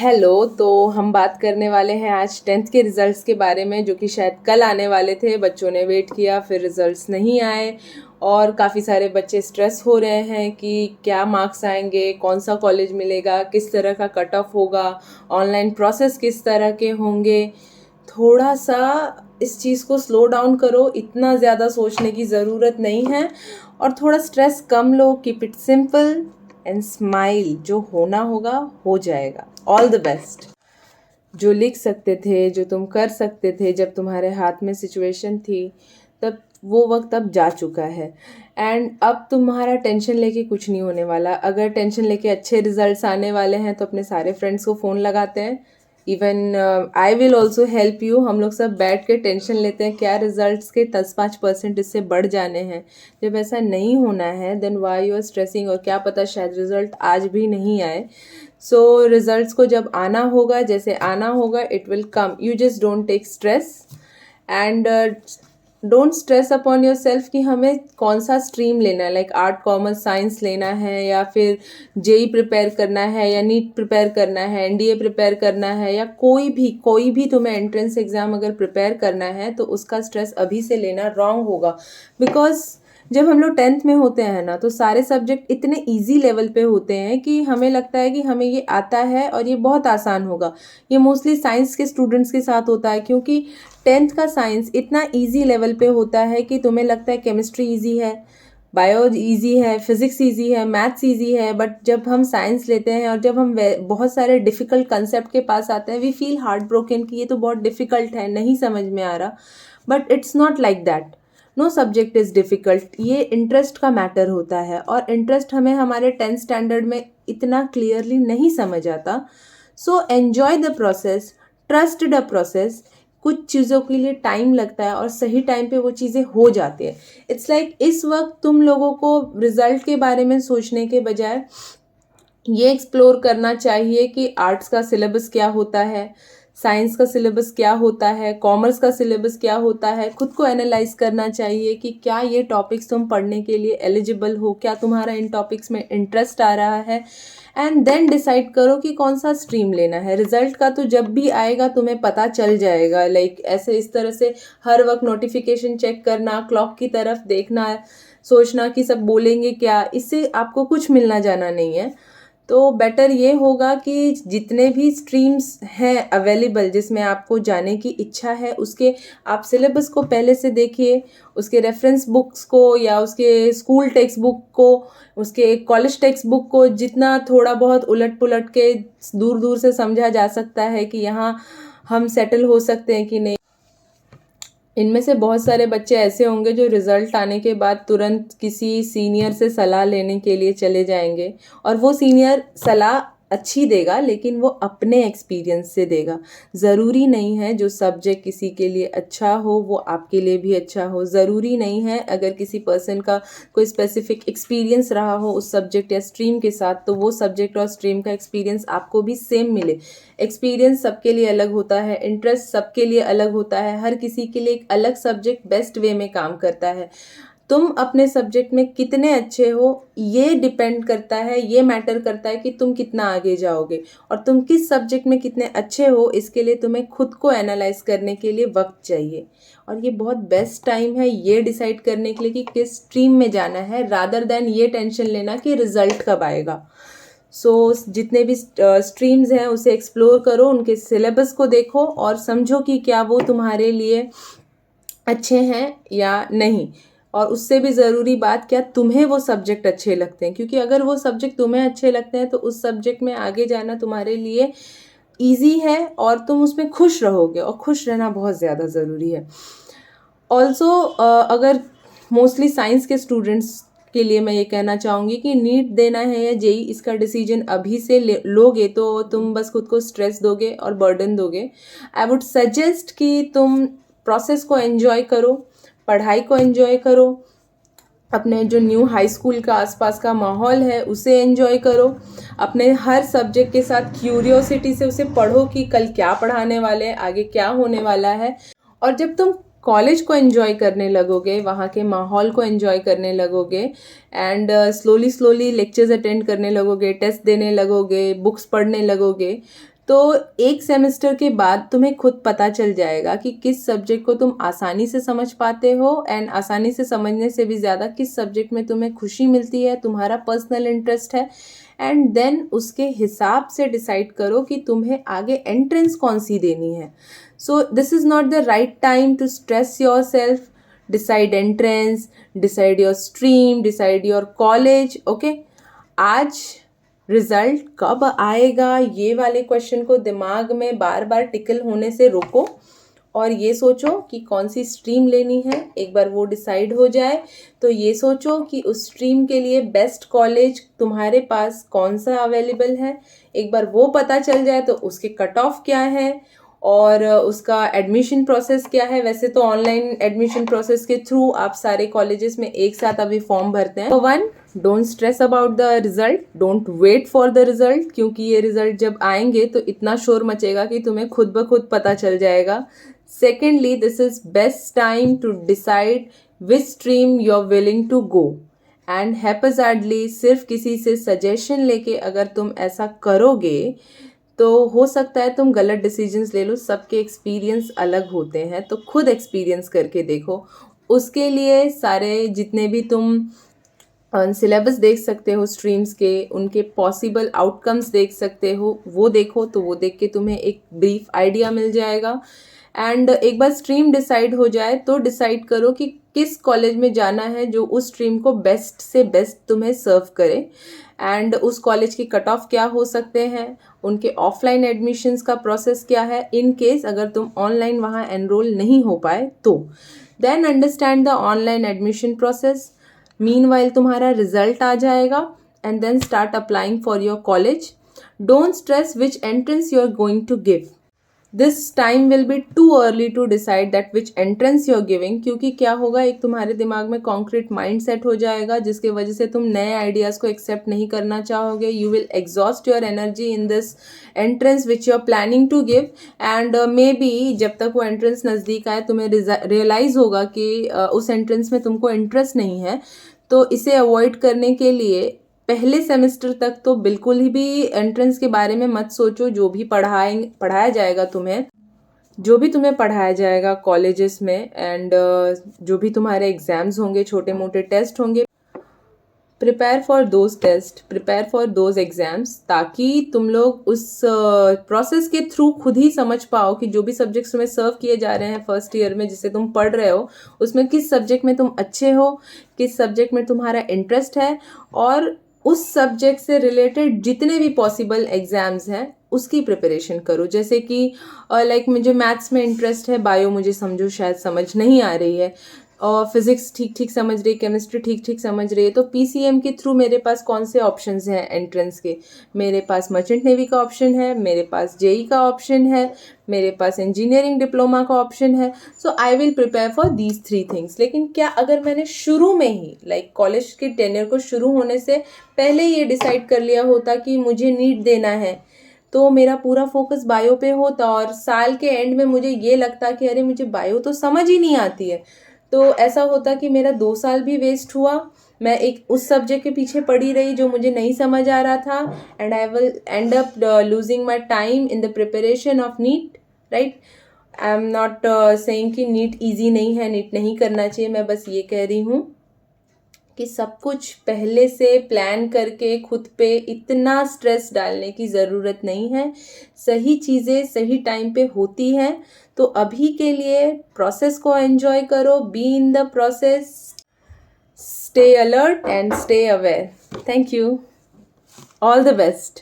Hello, तो हम बात करने वाले हैं आज 10th के रिज़ल्ट्स के बारे में, जो कि शायद कल आने वाले थे। बच्चों ने वेट किया, फिर रिज़ल्ट्स नहीं आए और काफ़ी सारे बच्चे स्ट्रेस हो रहे हैं कि क्या मार्क्स आएंगे, कौन सा कॉलेज मिलेगा, किस तरह का कट ऑफ होगा, ऑनलाइन प्रोसेस किस तरह के होंगे। थोड़ा सा इस चीज़ को स्लो डाउन करो, इतना ज़्यादा सोचने की ज़रूरत नहीं है और थोड़ा stress come low. Keep it simple and smile. जो होना होगा हो जाएगा। All the best. जो लिख सकते थे, जो तुम कर सकते थे जब तुम्हारे हाथ में सिचुएशन थी, तब वो वक्त अब जा चुका है। एंड अब तुम्हारा टेंशन लेके कुछ नहीं होने वाला। अगर टेंशन लेके अच्छे रिजल्ट्स आने वाले हैं तो अपने सारे फ्रेंड्स को फ़ोन लगाते हैं। Even I will also help you. हम लोग सब बैठ के टेंशन लेते हैं क्या रिजल्ट्स के 10-5% इससे बढ़ जाने हैं। जब ऐसा नहीं होना है then why you are stressing, और क्या पता शायद रिजल्ट आज भी नहीं आए। सो रिजल्ट्स को जब आना होगा, जैसे आना होगा, it will come. You just don't take stress and don't stress upon yourself कि हमें कौन सा स्ट्रीम लेना है, लाइक आर्ट, कॉमर्स, साइंस लेना है, या फिर जेई प्रिपेयर करना है, या नीट प्रिपेयर करना है, एनडीए प्रिपेयर करना है, या कोई भी तुम्हें एंट्रेंस एग्जाम अगर प्रिपेयर करना है तो उसका स्ट्रेस अभी से लेना रॉन्ग होगा। बिकॉज जब हम लोग 10th में होते हैं ना, तो सारे सब्जेक्ट इतने इजी लेवल पे होते हैं कि हमें लगता है कि हमें ये आता है और ये बहुत आसान होगा। ये मोस्टली साइंस के स्टूडेंट्स के साथ होता है, क्योंकि 10th का साइंस इतना इजी लेवल पे होता है कि तुम्हें लगता है केमिस्ट्री इजी है, बायो इजी है, फिजिक्स इजी है, मैथ्स इजी है। बट जब हम साइंस लेते हैं और जब हम बहुत सारे डिफ़िकल्ट कंसेप्ट के पास आते हैं, वी फील हार्ट ब्रोकन कि ये तो बहुत डिफ़िकल्ट है, नहीं समझ में आ रहा। But it's not like that. No subject is difficult. ये इंटरेस्ट का मैटर होता है, और इंटरेस्ट हमें हमारे 10th स्टैंडर्ड में इतना क्लियरली नहीं समझ आता। So enjoy the process, trust the process. कुछ चीज़ों के लिए टाइम लगता है और सही टाइम पे वो चीज़ें हो जाती है। इट्स लाइक इस वक्त तुम लोगों को रिजल्ट के बारे में सोचने के बजाय ये एक्सप्लोर करना चाहिए कि आर्ट्स का सिलेबस क्या होता है, साइंस का सिलेबस क्या होता है, कॉमर्स का सिलेबस क्या होता है। खुद को एनालाइज करना चाहिए कि क्या ये टॉपिक्स तुम पढ़ने के लिए एलिजिबल हो, क्या तुम्हारा इन टॉपिक्स में इंटरेस्ट आ रहा है। एंड देन डिसाइड करो कि कौन सा स्ट्रीम लेना है। रिजल्ट का तो जब भी आएगा तुम्हें पता चल जाएगा। लाइक ऐसे इस तरह से हर वक्त नोटिफिकेशन चेक करना, क्लॉक की तरफ देखना, सोचना कि सब बोलेंगे क्या, इससे आपको कुछ मिलना जाना नहीं है। तो बेटर ये होगा कि जितने भी स्ट्रीम्स हैं अवेलेबल जिसमें आपको जाने की इच्छा है, उसके आप सिलेबस को पहले से देखिए, उसके रेफरेंस बुक्स को या उसके स्कूल टेक्स्ट बुक को, उसके कॉलेज टेक्स्ट बुक को जितना थोड़ा बहुत उलट पुलट के दूर दूर से समझा जा सकता है कि यहाँ हम सेटल हो सकते हैं कि नहीं। इनमें से बहुत सारे बच्चे ऐसे होंगे जो रिज़ल्ट आने के बाद तुरंत किसी सीनियर से सलाह लेने के लिए चले जाएंगे, और वो सीनियर सलाह अच्छी देगा लेकिन वो अपने एक्सपीरियंस से देगा। ज़रूरी नहीं है जो सब्जेक्ट किसी के लिए अच्छा हो वो आपके लिए भी अच्छा हो। ज़रूरी नहीं है अगर किसी पर्सन का कोई स्पेसिफिक एक्सपीरियंस रहा हो उस सब्जेक्ट या स्ट्रीम के साथ, तो वो सब्जेक्ट और स्ट्रीम का एक्सपीरियंस आपको भी सेम मिले। एक्सपीरियंस सबके लिए अलग होता है, इंटरेस्ट सबके लिए अलग होता है, हर किसी के लिए एक अलग सब्जेक्ट बेस्ट वे में काम करता है। तुम अपने सब्जेक्ट में कितने अच्छे हो ये डिपेंड करता है, ये मैटर करता है कि तुम कितना आगे जाओगे, और तुम किस सब्जेक्ट में कितने अच्छे हो इसके लिए तुम्हें खुद को एनालाइज करने के लिए वक्त चाहिए। और ये बहुत बेस्ट टाइम है ये डिसाइड करने के लिए कि किस स्ट्रीम में जाना है, रादर देन ये टेंशन लेना कि रिजल्ट कब आएगा। सो जितने भी स्ट्रीम्स हैं उसे एक्सप्लोर करो, उनके सिलेबस को देखो और समझो कि क्या वो तुम्हारे लिए अच्छे हैं या नहीं। और उससे भी ज़रूरी बात, क्या तुम्हें वो सब्जेक्ट अच्छे लगते हैं, क्योंकि अगर वो सब्जेक्ट तुम्हें अच्छे लगते हैं तो उस सब्जेक्ट में आगे जाना तुम्हारे लिए ईजी है और तुम उसमें खुश रहोगे, और खुश रहना बहुत ज़्यादा ज़रूरी है। ऑल्सो अगर मोस्टली साइंस के स्टूडेंट्स के लिए मैं ये कहना चाहूँगी कि नीट देना है या जेई, इसका डिसीजन अभी से लोगे तो तुम बस खुद को स्ट्रेस दोगे और बर्डन दोगे। आई वुड सजेस्ट कि तुम प्रोसेस को एंजॉय करो, पढ़ाई को एंजॉय करो, अपने जो न्यू हाई स्कूल का आसपास का माहौल है उसे एंजॉय करो, अपने हर सब्जेक्ट के साथ क्यूरियोसिटी से उसे पढ़ो कि कल क्या पढ़ाने वाले हैं, आगे क्या होने वाला है। और जब तुम कॉलेज को एंजॉय करने लगोगे, वहाँ के माहौल को एंजॉय करने लगोगे, and slowly slowly lectures attend करने लगोगे, टेस्ट देने लगोगे, बुक्स पढ़ने लगोगे, तो एक सेमेस्टर के बाद तुम्हें खुद पता चल जाएगा कि किस सब्जेक्ट को तुम आसानी से समझ पाते हो, एंड आसानी से समझने से भी ज़्यादा किस सब्जेक्ट में तुम्हें खुशी मिलती है, तुम्हारा पर्सनल इंटरेस्ट है, एंड देन उसके हिसाब से डिसाइड करो कि तुम्हें आगे एंट्रेंस कौन सी देनी है. So this is not the right time to stress yourself. Decide entrance, decide your stream, decide your college. Okay, आज रिजल्ट कब आएगा ये वाले क्वेश्चन को दिमाग में बार बार टिकल होने से रोको और ये सोचो कि कौन सी स्ट्रीम लेनी है. एक बार वो डिसाइड हो जाए तो ये सोचो कि उस स्ट्रीम के लिए बेस्ट कॉलेज तुम्हारे पास कौन सा अवेलेबल है. एक बार वो पता चल जाए तो उसके कट ऑफ क्या है और उसका एडमिशन प्रोसेस क्या है. वैसे तो ऑनलाइन एडमिशन प्रोसेस के थ्रू आप सारे कॉलेजेस में एक साथ अभी फॉर्म भरते हैं. Number 1, don't stress about the result, don't wait for the result, क्योंकि ये रिजल्ट जब आएंगे तो इतना शोर मचेगा कि तुम्हें खुद ब खुद पता चल जाएगा. Secondly, this is best time to decide which stream you are willing to go, and haphazardly सिर्फ किसी से सजेशन लेके अगर तुम ऐसा करोगे तो हो सकता है तुम गलत डिसीजंस ले लो. सबके एक्सपीरियंस अलग होते हैं, तो खुद एक्सपीरियंस करके देखो. उसके लिए सारे जितने भी तुम सिलेबस देख सकते हो स्ट्रीम्स के, उनके पॉसिबल आउटकम्स देख सकते हो, वो देखो. तो वो देख के तुम्हें एक ब्रीफ आइडिया मिल जाएगा. एंड एक बार स्ट्रीम डिसाइड हो जाए तो डिसाइड करो कि किस कॉलेज में जाना है जो उस स्ट्रीम को बेस्ट से बेस्ट तुम्हें सर्व करे, एंड उस कॉलेज की कट ऑफ क्या हो सकते हैं, उनके ऑफलाइन एडमिशन्स का प्रोसेस क्या है इन केस अगर तुम ऑनलाइन वहाँ एनरोल नहीं हो पाए तो. Then understand the online admission process. Meanwhile तुम्हारा रिजल्ट आ जाएगा and then start applying for your college. Don't stress which entrance you are going to give. This time will be too early to decide that which entrance you are giving, क्योंकि क्या होगा, एक तुम्हारे दिमाग में concrete mind set हो जाएगा जिसके वजह से तुम नए आइडियाज़ को एक्सेप्ट नहीं करना चाहोगे. You will exhaust your energy in this entrance which you are planning to give, and maybe जब तक वो एंट्रेंस नज़दीक आए तुम्हें रियलाइज़ होगा कि उस एंट्रेंस में तुमको इंटरेस्ट नहीं है. तो इसे अवॉइड करने के लिए पहले सेमेस्टर तक तो बिल्कुल ही भी एंट्रेंस के बारे में मत सोचो. जो भी पढ़ाया जाएगा तुम्हें, जो भी तुम्हें पढ़ाया जाएगा कॉलेजेस में, एंड जो भी तुम्हारे एग्ज़ाम्स होंगे, छोटे मोटे टेस्ट होंगे, prepare for those test, prepare for those exams, ताकि तुम लोग उस प्रोसेस के थ्रू खुद ही समझ पाओ कि जो भी सब्जेक्ट्स तुम्हें सर्व किए जा रहे हैं फर्स्ट ईयर में जिसे तुम पढ़ रहे हो, उसमें किस सब्जेक्ट में तुम अच्छे हो, किस सब्जेक्ट में तुम्हारा इंटरेस्ट है, और उस सब्जेक्ट से रिलेटेड जितने भी पॉसिबल एग्ज़ाम्स हैं उसकी प्रिपरेशन करो. जैसे कि लाइक मुझे मैथ्स में इंटरेस्ट है, बायो मुझे समझो शायद समझ नहीं आ रही है, और फिज़िक्स ठीक ठीक समझ रही है, केमिस्ट्री ठीक ठीक समझ रही है, तो पीसीएम के थ्रू मेरे पास कौन से ऑप्शंस हैं एंट्रेंस के. मेरे पास मर्चेंट नेवी का ऑप्शन है, मेरे पास जेई का ऑप्शन है, मेरे पास इंजीनियरिंग डिप्लोमा का ऑप्शन है. So I will prepare for these 3 things. लेकिन क्या अगर मैंने शुरू में ही लाइक कॉलेज के टेन्योर को शुरू होने से पहले ये डिसाइड कर लिया होता कि मुझे नीट देना है, तो मेरा पूरा फोकस बायो पे होता और साल के एंड में मुझे ये लगता कि अरे मुझे बायो तो समझ ही नहीं आती है, तो ऐसा होता कि मेरा 2 साल भी वेस्ट हुआ. मैं एक उस सब्जेक्ट के पीछे पड़ी रही जो मुझे नहीं समझ आ रहा था, and I will end up losing my time in the preparation of NEET. Right, I am not saying कि नीट ईजी नहीं है, नीट नहीं करना चाहिए. मैं बस ये कह रही हूँ कि सब कुछ पहले से प्लान करके खुद पे इतना स्ट्रेस डालने की ज़रूरत नहीं है. सही चीज़ें सही टाइम पे होती हैं. तो अभी के लिए प्रोसेस को एंजॉय करो, be in the process, stay alert and stay aware. Thank you, all the best.